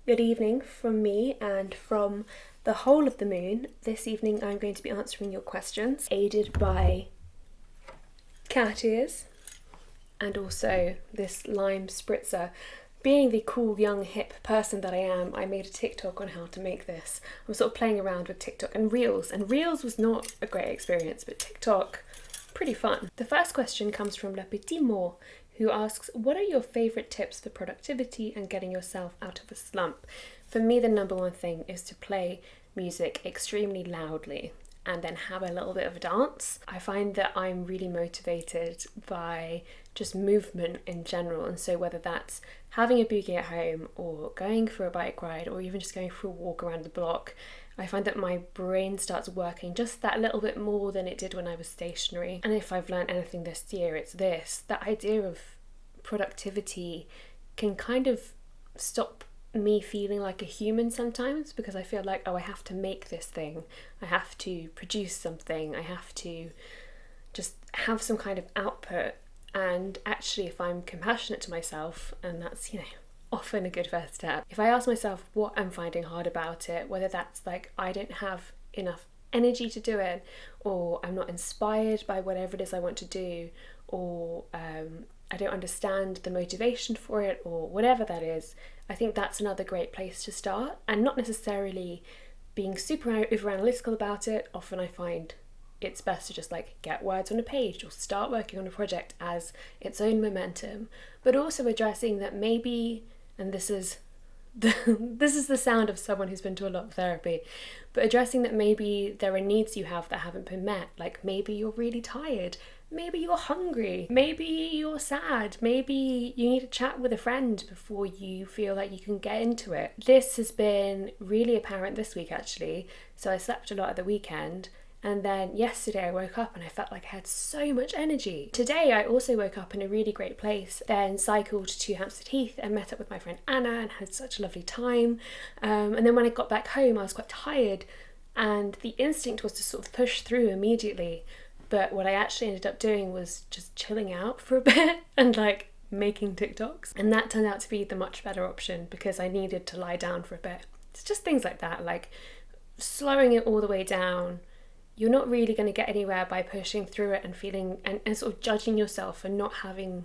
Good evening from me and from the whole of the moon. This evening I'm going to be answering your questions, aided by cat ears and also this lime spritzer. Being the cool, young, hip person that I am, I made a TikTok on how to make this. I'm sort of playing around with TikTok and Reels was not a great experience, but TikTok, pretty fun. The first question comes from Le Petit Mot, who asks, what are your favourite tips for productivity and getting yourself out of a slump? For me, the number one thing is to play music extremely loudly and then have a little bit of a dance. I find that I'm really motivated by just movement in general, and so whether that's having a boogie at home or going for a bike ride or even just going for a walk around the block, I find that my brain starts working just that little bit more than it did when I was stationary. And if I've learned anything this year, it's this. That idea of productivity can kind of stop me feeling like a human sometimes, because I feel like, oh, I have to make this thing, I have to produce something, I have to just have some kind of output. And actually, if I'm compassionate to myself, and that's, often a good first step. If I ask myself what I'm finding hard about it, whether that's like I don't have enough energy to do it, or I'm not inspired by whatever it is I want to do, or I don't understand the motivation for it, or whatever that is, I think that's another great place to start. And not necessarily being super over analytical about it. Often I find it's best to just get words on a page or start working on a project as its own momentum, but also addressing that maybe, and this is the sound of someone who's been to a lot of therapy, but addressing that maybe there are needs you have that haven't been met. Like maybe you're really tired, maybe you're hungry, maybe you're sad, maybe you need to chat with a friend before you feel like you can get into it. This has been really apparent this week actually. So I slept a lot at the weekend, and then yesterday I woke up and I felt like I had so much energy. Today I also woke up in a really great place, then cycled to Hampstead Heath and met up with my friend Anna and had such a lovely time. And then when I got back home I was quite tired, and the instinct was to sort of push through immediately. But what I actually ended up doing was just chilling out for a bit and making TikToks. And that turned out to be the much better option because I needed to lie down for a bit. It's just things like that, like slowing it all the way down. You're not really going to get anywhere by pushing through it and feeling and sort of judging yourself for not having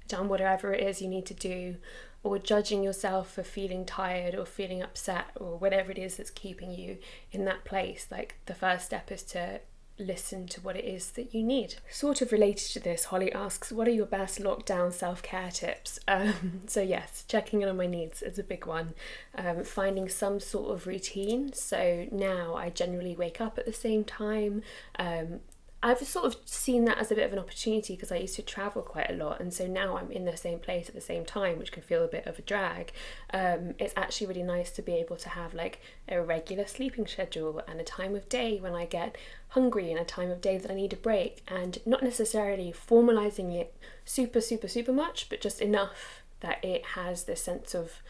done whatever it is you need to do, or judging yourself for feeling tired or feeling upset or whatever it is that's keeping you in that place. Like the first step is to listen to what it is that you need. Sort of related to this, Holly asks, what are your best lockdown self-care tips? So yes, checking in on my needs is a big one. Finding some sort of routine. So now I generally wake up at the same time. I've sort of seen that as a bit of an opportunity because I used to travel quite a lot, and so now I'm in the same place at the same time, which can feel a bit of a drag. It's actually really nice to be able to have a regular sleeping schedule and a time of day when I get hungry and a time of day that I need a break, and not necessarily formalizing it super much, but just enough that it has this sense of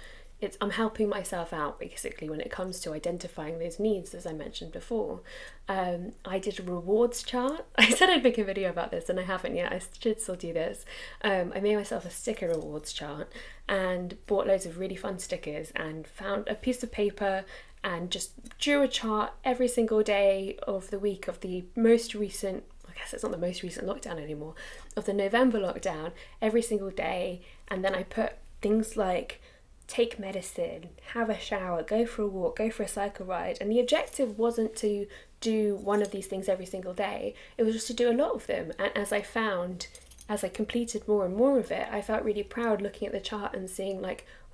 I'm helping myself out basically when it comes to identifying those needs, as I mentioned before. I did a rewards chart. I said I'd make a video about this and I haven't yet. I should still do this. I made myself a sticker rewards chart and bought loads of really fun stickers and found a piece of paper and just drew a chart every single day of the week of the most recent, I guess it's not the most recent lockdown anymore, of the November lockdown, every single day. And then I put things like take medicine, have a shower, go for a walk, go for a cycle ride. And the objective wasn't to do one of these things every single day. It was just to do a lot of them. And as I completed more and more of it, I felt really proud looking at the chart and seeing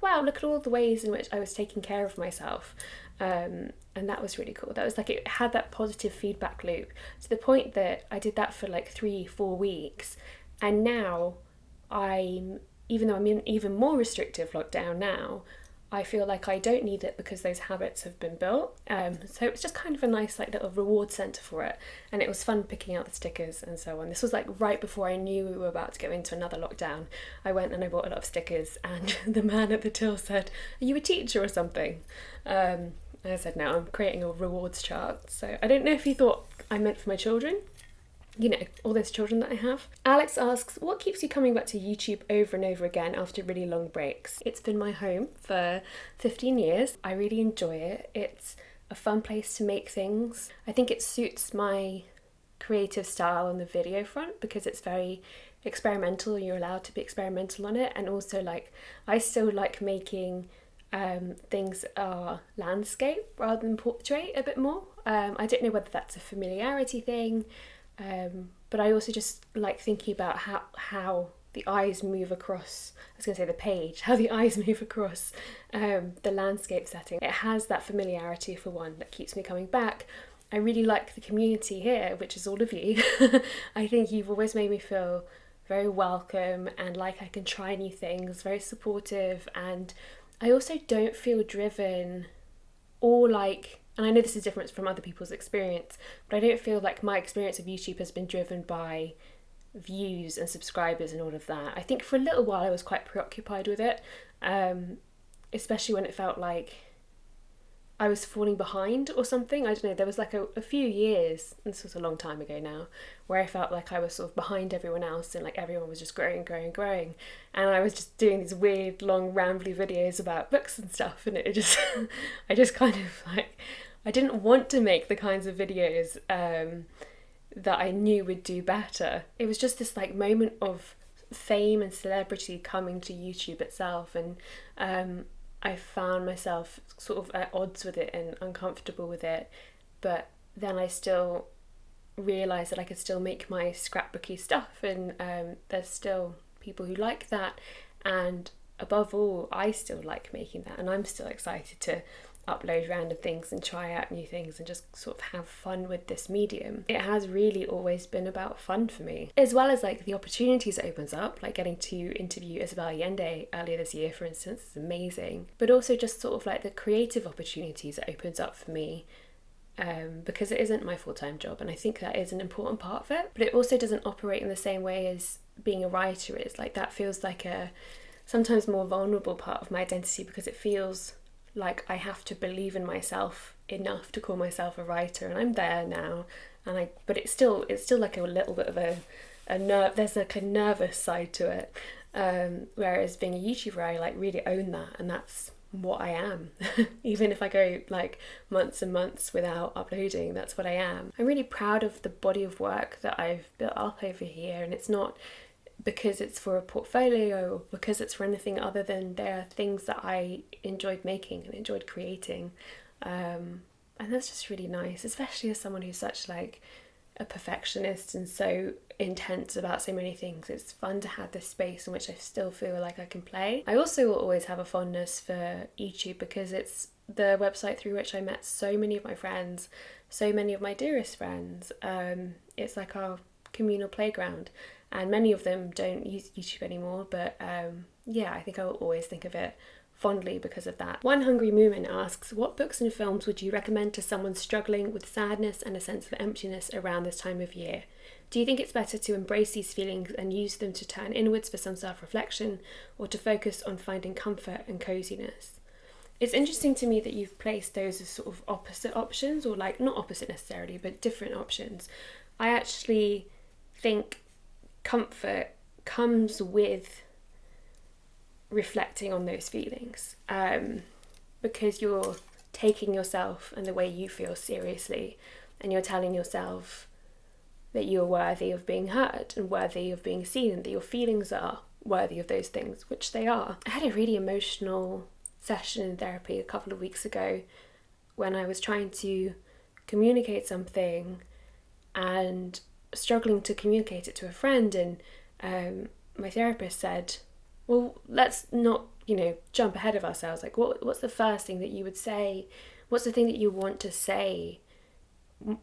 wow, look at all the ways in which I was taking care of myself. And that was really cool. That was it had that positive feedback loop to the point that I did that for 3-4 weeks. And now even though I'm in even more restrictive lockdown now, I feel like I don't need it because those habits have been built. So it was just kind of a nice little reward centre for it. And it was fun picking out the stickers and so on. This was right before I knew we were about to go into another lockdown. I went and I bought a lot of stickers, and the man at the till said, are you a teacher or something? And I said, no, I'm creating a rewards chart. So I don't know if he thought I meant for my children, you know, all those children that I have. Alex asks, what keeps you coming back to YouTube over and over again after really long breaks? It's been my home for 15 years. I really enjoy it. It's a fun place to make things. I think it suits my creative style on the video front because it's very experimental. You're allowed to be experimental on it, and also like I still like making things are landscape rather than portrait a bit more. I don't know whether that's a familiarity thing, but I also just like thinking about how the eyes move across, I was going to say the page, how the eyes move across the landscape setting. It has that familiarity for one that keeps me coming back. I really like the community here, which is all of you. I think you've always made me feel very welcome and like I can try new things, very supportive, and I also don't feel driven or like, and I know this is different from other people's experience, but I don't feel like my experience of YouTube has been driven by views and subscribers and all of that. I think for a little while I was quite preoccupied with it, especially when it felt like I was falling behind or something. I don't know, there was like a few years, this was a long time ago now, where I felt like I was sort of behind everyone else and like everyone was just growing. And I was just doing these weird, long, rambly videos about books and stuff, and it just, I just kind of like, I didn't want to make the kinds of videos that I knew would do better. It was just this like moment of fame and celebrity coming to YouTube itself, and I found myself sort of at odds with it and uncomfortable with it, but then I still realised that I could still make my scrapbooky stuff, and there's still people who like that, and above all I still like making that, and I'm still excited to upload random things and try out new things and just sort of have fun with this medium. It has really always been about fun for me, as well as like the opportunities it opens up, like getting to interview Isabel Allende earlier this year, for instance, is amazing, but also just sort of like the creative opportunities it opens up for me, because it isn't my full-time job, and I think that is an important part of it, but it also doesn't operate in the same way as being a writer is. Like that feels like a sometimes more vulnerable part of my identity, because it feels like I have to believe in myself enough to call myself a writer, and I'm there now, and but it's still like a little bit of a there's like a nervous side to it, whereas being a YouTuber I like really own that, and that's what I am. Even if I go like months and months without uploading, that's what I am. I'm really proud of the body of work that I've built up over here, and it's not because it's for a portfolio or because it's for anything other than they're things that I enjoyed making and enjoyed creating, and that's just really nice, especially as someone who's such like a perfectionist and so intense about so many things. It's fun to have this space in which I still feel like I can play. I also will always have a fondness for YouTube because it's the website through which I met so many of my friends, so many of my dearest friends. It's like our communal playground, and many of them don't use YouTube anymore, but yeah, I think I will always think of it fondly because of that. One Hungry Moomin asks, what books and films would you recommend to someone struggling with sadness and a sense of emptiness around this time of year? Do you think it's better to embrace these feelings and use them to turn inwards for some self-reflection, or to focus on finding comfort and coziness? It's interesting to me that you've placed those as sort of opposite options, or like not opposite necessarily, but different options. I actually think comfort comes with reflecting on those feelings, because you're taking yourself and the way you feel seriously, and you're telling yourself that you're worthy of being heard and worthy of being seen, and that your feelings are worthy of those things, which they are. I had a really emotional session in therapy a couple of weeks ago when I was trying to communicate something and struggling to communicate it to a friend, and my therapist said, well, let's not, jump ahead of ourselves. Like, what's the first thing that you would say? What's the thing that you want to say,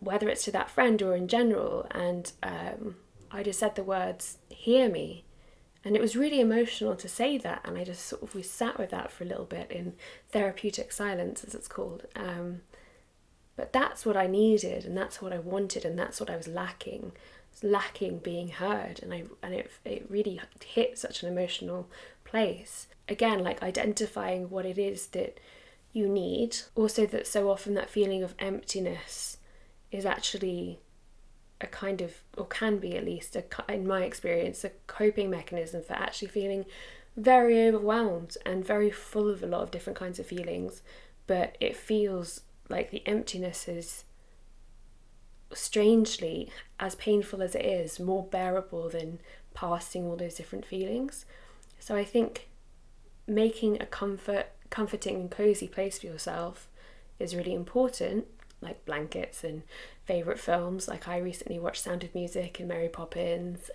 whether it's to that friend or in general? And I just said the words, hear me. And it was really emotional to say that, and I just we sat with that for a little bit in therapeutic silence, as it's called. But that's what I needed, and that's what I wanted, and that's what I was lacking. I was lacking being heard, and it really hit such an emotional place. Again, like identifying what it is that you need. Also that so often that feeling of emptiness is actually a kind of, or can be at least, in my experience, a coping mechanism for actually feeling very overwhelmed and very full of a lot of different kinds of feelings. But it feels like the emptiness is, strangely, as painful as it is, more bearable than passing all those different feelings. So I think making a comforting and cozy place for yourself is really important, like blankets and favourite films. Like, I recently watched Sound of Music and Mary Poppins,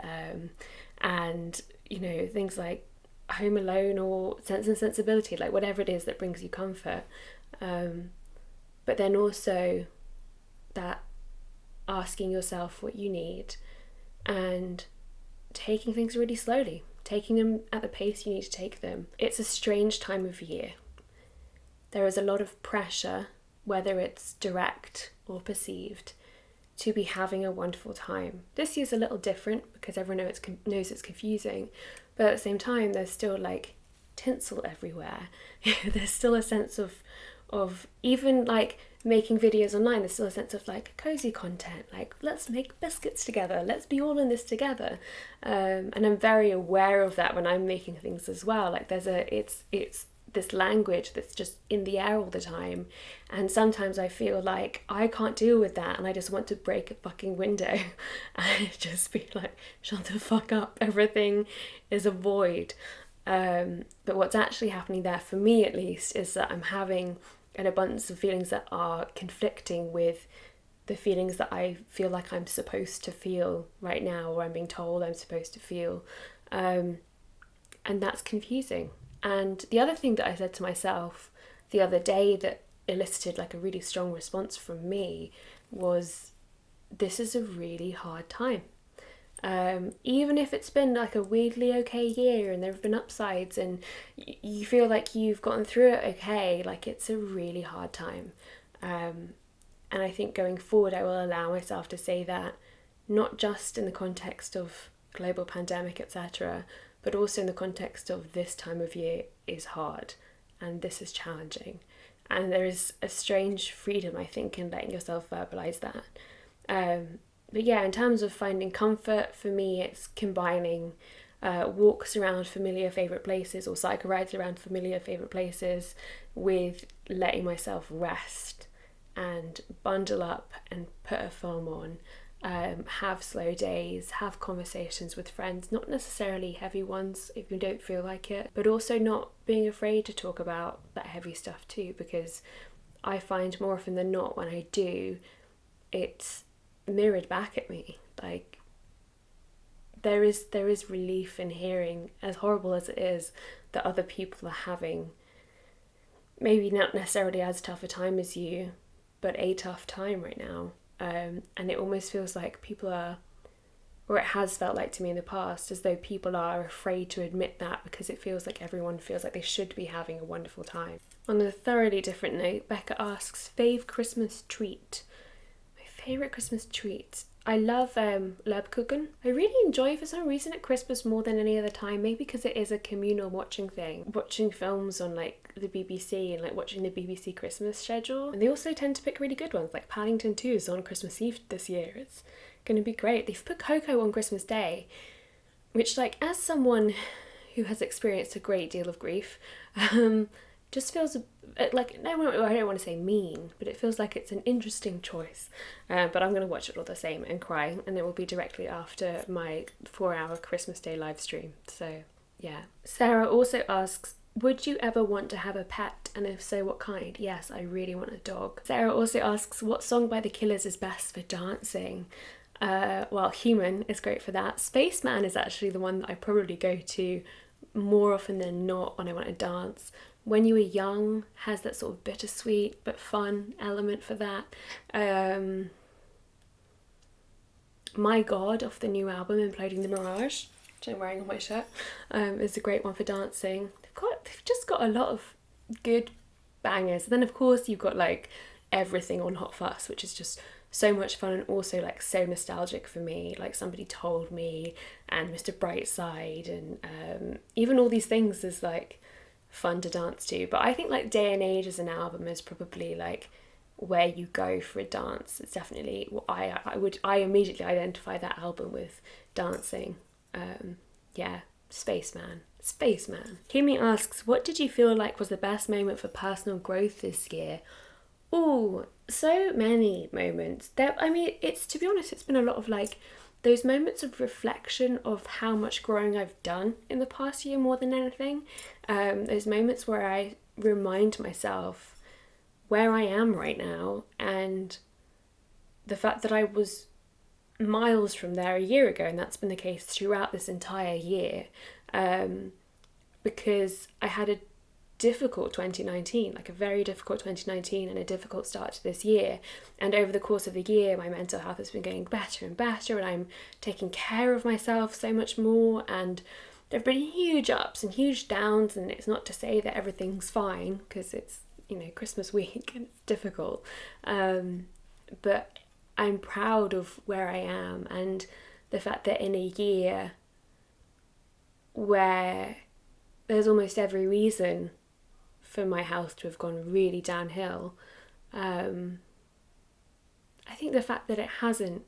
and, you know, things like Home Alone or Sense and Sensibility, like whatever it is that brings you comfort. But then also that asking yourself what you need and taking things really slowly, taking them at the pace you need to take them. It's a strange time of year. There is a lot of pressure, whether it's direct or perceived, to be having a wonderful time. This year's a little different because everyone knows it's confusing, but at the same time there's still like tinsel everywhere. There's still a sense of even like making videos online, there's still a sense of like cozy content, like let's make biscuits together, let's be all in this together, and I'm very aware of that when I'm making things as well. Like it's this language that's just in the air all the time, and sometimes I feel like I can't deal with that and I just want to break a fucking window and just be like, shut the fuck up, everything is a void. But what's actually happening there, for me at least, is that I'm having an abundance of feelings that are conflicting with the feelings that I feel like I'm supposed to feel right now, or I'm being told I'm supposed to feel, and that's confusing. And the other thing that I said to myself the other day that elicited like a really strong response from me was, this is a really hard time. Even if it's been like a weirdly okay year and there have been upsides and you feel like you've gotten through it okay, like it's a really hard time. And I think going forward I will allow myself to say that, not just in the context of global pandemic, etc., but also in the context of this time of year is hard and this is challenging. And there is a strange freedom, I think, in letting yourself verbalise that. But yeah, in terms of finding comfort, for me it's combining walks around familiar favourite places or cycle rides around familiar favourite places with letting myself rest and bundle up and put a film on, have slow days, have conversations with friends, not necessarily heavy ones if you don't feel like it, but also not being afraid to talk about that heavy stuff too, because I find more often than not when I do, it's mirrored back at me. Like, there is relief in hearing, as horrible as it is, that other people are having maybe not necessarily as tough a time as you, but a tough time right now. And it almost feels like people are, or it has felt like to me in the past, as though people are afraid to admit that because it feels like everyone feels like they should be having a wonderful time. On a thoroughly different note, Becca asks, fave Christmas treat. My favourite Christmas treat. I love Lebkuchen. I really enjoy, for some reason, at Christmas more than any other time. Maybe because it is a communal watching thing. Watching films on like the BBC and like watching the BBC Christmas schedule. And they also tend to pick really good ones, like Paddington 2 is on Christmas Eve this year. It's going to be great. They've put Coco on Christmas Day, which, like, as someone who has experienced a great deal of grief, just feels like, I don't want to say mean, but it feels like it's an interesting choice. But I'm going to watch it all the same and cry, and it will be directly after my 4-hour Christmas Day live stream. So yeah. Sarah also asks, would you ever want to have a pet, and if so, what kind? Yes, I really want a dog. Sarah also asks, what song by The Killers is best for dancing? Well, Human is great for that. Spaceman is actually the one that I probably go to more often than not when I want to dance. When You Were Young has that sort of bittersweet but fun element for that. My God off the new album, Imploding the Mirage, which I'm wearing on my shirt, is a great one for dancing. They've just got a lot of good bangers. And then of course you've got like everything on Hot Fuss, which is just so much fun and also like so nostalgic for me, like Somebody Told Me and Mr. Brightside, and even All These Things is like fun to dance to. But I think like Day and Age as an album is probably like where you go for a dance. It's definitely I immediately identify that album with dancing. Spaceman. Kimi asks, what did you feel like was the best moment for personal growth this year? Oh, so many moments. It's, to be honest, it's been a lot of like those moments of reflection of how much growing I've done in the past year more than anything. Those moments where I remind myself where I am right now and the fact that I was miles from there a year ago, and that's been the case throughout this entire year, because I had a difficult 2019, like a very difficult 2019 and a difficult start to this year, and over the course of the year my mental health has been getting better and better, and I'm taking care of myself so much more, and there have been huge ups and huge downs, and it's not to say that everything's fine because it's, you know, Christmas week and it's difficult, but I'm proud of where I am, and the fact that in a year where there's almost every reason for my health to have gone really downhill, I think the fact that it hasn't,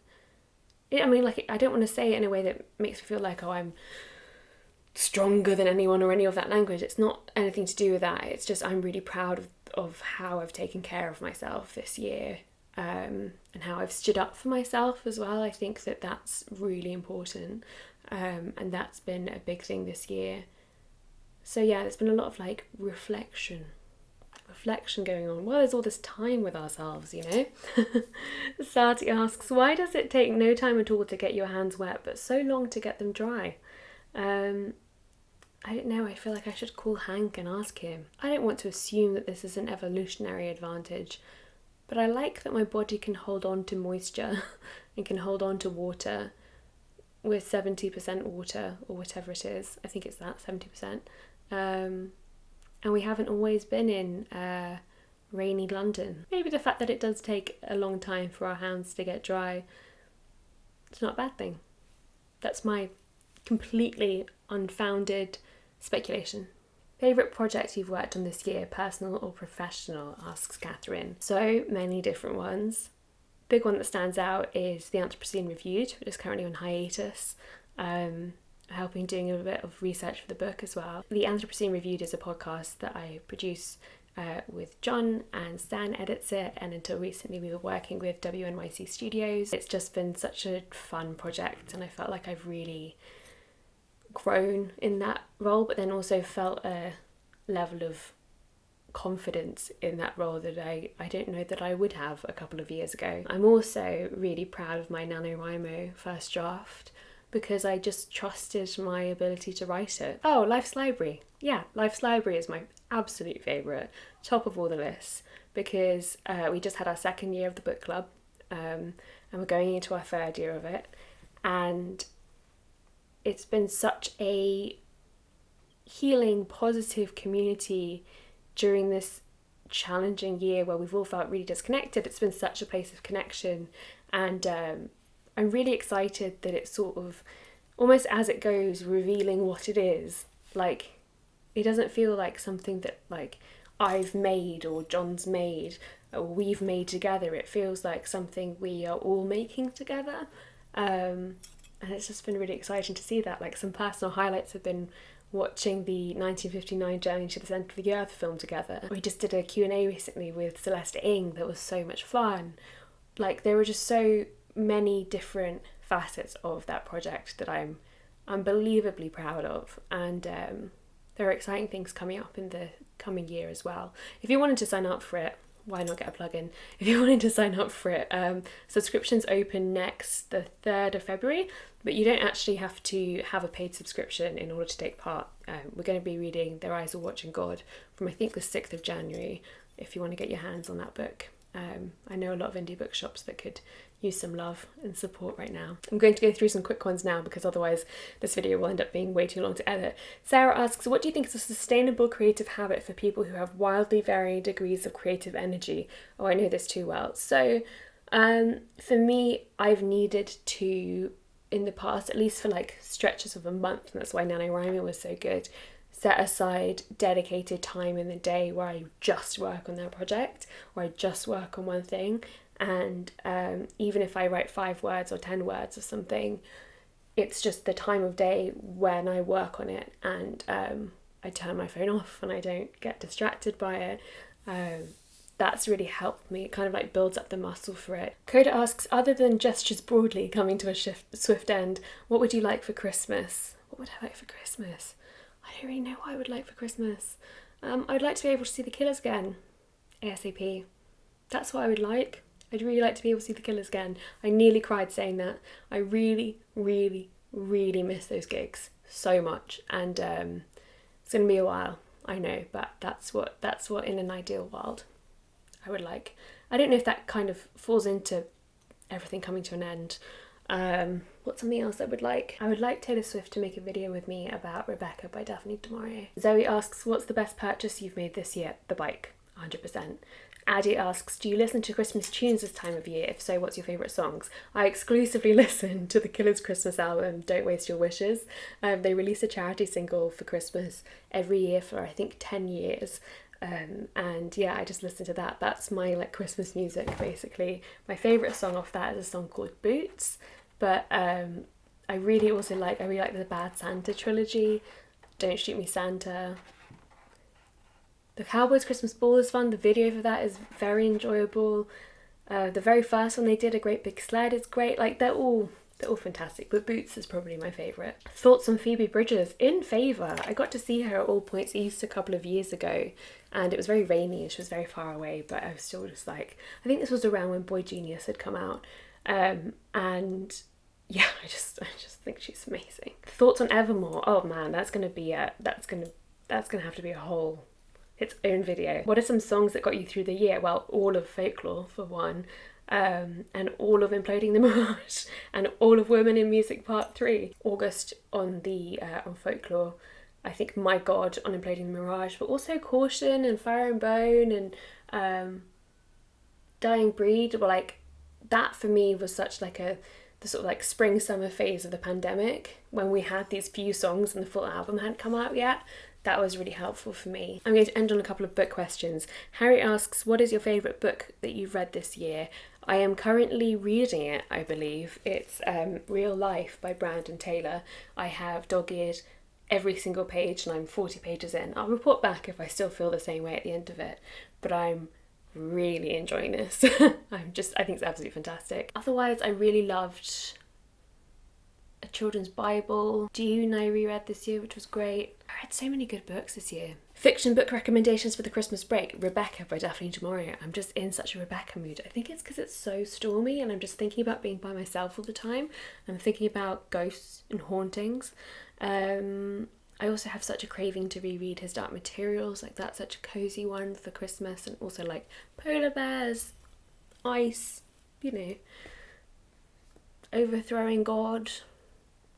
I don't want to say it in a way that makes me feel like, oh, I'm stronger than anyone or any of that language. It's not anything to do with that. It's just I'm really proud of how I've taken care of myself this year, and how I've stood up for myself as well. I think that that's really important, and that's been a big thing this year. So yeah, there's been a lot of like reflection going on. Well, there's all this time with ourselves, you know. Sati asks, why does it take no time at all to get your hands wet but so long to get them dry? I don't know, I feel like I should call Hank and ask him. I don't want to assume that this is an evolutionary advantage, but I like that my body can hold on to moisture and can hold on to water with 70% water or whatever it is. I think it's that, 70%. And we haven't always been in rainy London. Maybe the fact that it does take a long time for our hands to get dry, it's not a bad thing. That's my completely unfounded speculation. Favourite project you've worked on this year, personal or professional, asks Catherine. So many different ones. Big one that stands out is The Anthropocene Reviewed, which is currently on hiatus. Helping doing a bit of research for the book as well. The Anthropocene Reviewed is a podcast that I produce with John, and Stan edits it, and until recently we were working with WNYC Studios. It's just been such a fun project, and I felt like I've really grown in that role, but then also felt a level of confidence in that role that I don't know that I would have a couple of years ago. I'm also really proud of my NaNoWriMo first draft, because I just trusted my ability to write it. Oh, Life's Library. Yeah, Life's Library is my absolute favourite, top of all the lists, because we just had our second year of the book club, and we're going into our third year of it, and it's been such a healing, positive community during this challenging year where we've all felt really disconnected. It's been such a place of connection, and I'm really excited that it's sort of, almost as it goes, revealing what it is. Like, it doesn't feel like something that like I've made or John's made or we've made together. It feels like something we are all making together. And it's just been really exciting to see that. Like, some personal highlights have been watching the 1959 Journey to the Centre of the Earth film together. We just did a Q&A recently with Celeste Ng that was so much fun. Like, there were just so many different facets of that project that I'm unbelievably proud of, and there are exciting things coming up in the coming year as well. If you wanted to sign up for it, why not get a plug-in? If you wanted to sign up for it, subscriptions open next the 3rd of February, but you don't actually have to have a paid subscription in order to take part. We're going to be reading Their Eyes Are Watching God from I think the 6th of January, if you want to get your hands on that book. I know a lot of indie bookshops that could use some love and support right now. I'm going to go through some quick ones now, because otherwise this video will end up being way too long to edit. Sarah asks, what do you think is a sustainable creative habit for people who have wildly varying degrees of creative energy? Oh, I know this too well. So for me, I've needed to, in the past, at least for like stretches of a month, and that's why NaNoWriMo was so good, set aside dedicated time in the day where I just work on that project, or I just work on one thing. And even if I write 5 words or 10 words or something, it's just the time of day when I work on it, and I turn my phone off and I don't get distracted by it. That's really helped me. It kind of like builds up the muscle for it. Coda asks, other than gestures broadly coming to a swift end, what would you like for Christmas? What would I like for Christmas? I don't really know what I would like for Christmas. I'd like to be able to see the Killers again, ASAP. That's what I would like. I'd really like to be able to see the Killers again. I nearly cried saying that. I really, really, really miss those gigs so much, and it's gonna be a while, I know, but that's what in an ideal world I would like. I don't know if that kind of falls into everything coming to an end. What's something else I would like? I would like Taylor Swift to make a video with me about Rebecca by Daphne du Maurier. Zoe asks, what's the best purchase you've made this year? The bike, 100%. Addie asks, do you listen to Christmas tunes this time of year? If so, what's your favourite songs? I exclusively listen to the Killers' Christmas album, Don't Waste Your Wishes. They release a charity single for Christmas every year for I think 10 years. And yeah, I just listen to that. That's my like Christmas music basically. My favourite song off that is a song called Boots, but I really like the Bad Santa trilogy, Don't Shoot Me Santa. The Cowboys Christmas Ball is fun. The video for that is very enjoyable. The very first one they did, A Great Big Sled, is great. Like they're all fantastic, but Boots is probably my favourite. Thoughts on Phoebe Bridgers? In favour. I got to see her at All Points East a couple of years ago, and it was very rainy and she was very far away, but I was still just like, I think this was around when Boy Genius had come out, and yeah, I just think she's amazing. Thoughts on Evermore? Oh man, that's gonna have to be a whole its own video. What are some songs that got you through the year? Well, all of Folklore for one, and all of Imploding the Mirage, and all of Women in Music Part 3. August on Folklore, I think My God on Imploding the Mirage, but also Caution and Fire and Bone and Dying Breed. Well, like that for me was such like the sort of like spring summer phase of the pandemic when we had these few songs and the full album hadn't come out yet. That was really helpful for me. I'm going to end on a couple of book questions. Harry asks, what is your favourite book that you've read this year? I am currently reading it, I believe. It's Real Life by Brandon Taylor. I have dog-eared every single page and I'm 40 pages in. I'll report back if I still feel the same way at the end of it, but I'm really enjoying this. I think it's absolutely fantastic. Otherwise, I really loved a children's Bible, Dune, I reread this year, which was great. I read so many good books this year. Fiction book recommendations for the Christmas break. Rebecca by Daphne du Maurier. I'm just in such a Rebecca mood. I think it's because it's so stormy and I'm just thinking about being by myself all the time. I'm thinking about ghosts and hauntings. I also have such a craving to reread his Dark Materials. Like that's such a cozy one for Christmas, and also like polar bears, ice, overthrowing God.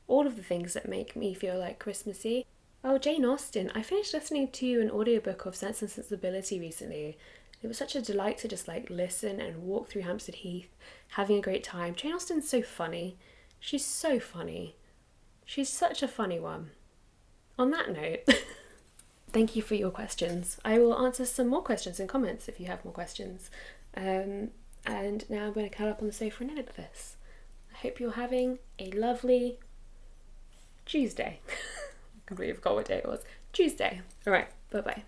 All of the things that make me feel like Christmassy. Oh, Jane Austen. I finished listening to an audiobook of Sense and Sensibility recently. It was such a delight to just like listen and walk through Hampstead Heath, having a great time. Jane Austen's so funny. She's so funny. She's such a funny one. On that note, thank you for your questions. I will answer some more questions in comments if you have more questions. And now I'm going to curl up on the sofa and edit this. I hope you're having a lovely Tuesday. I completely forgot what day it was. Tuesday. All right. Bye-bye.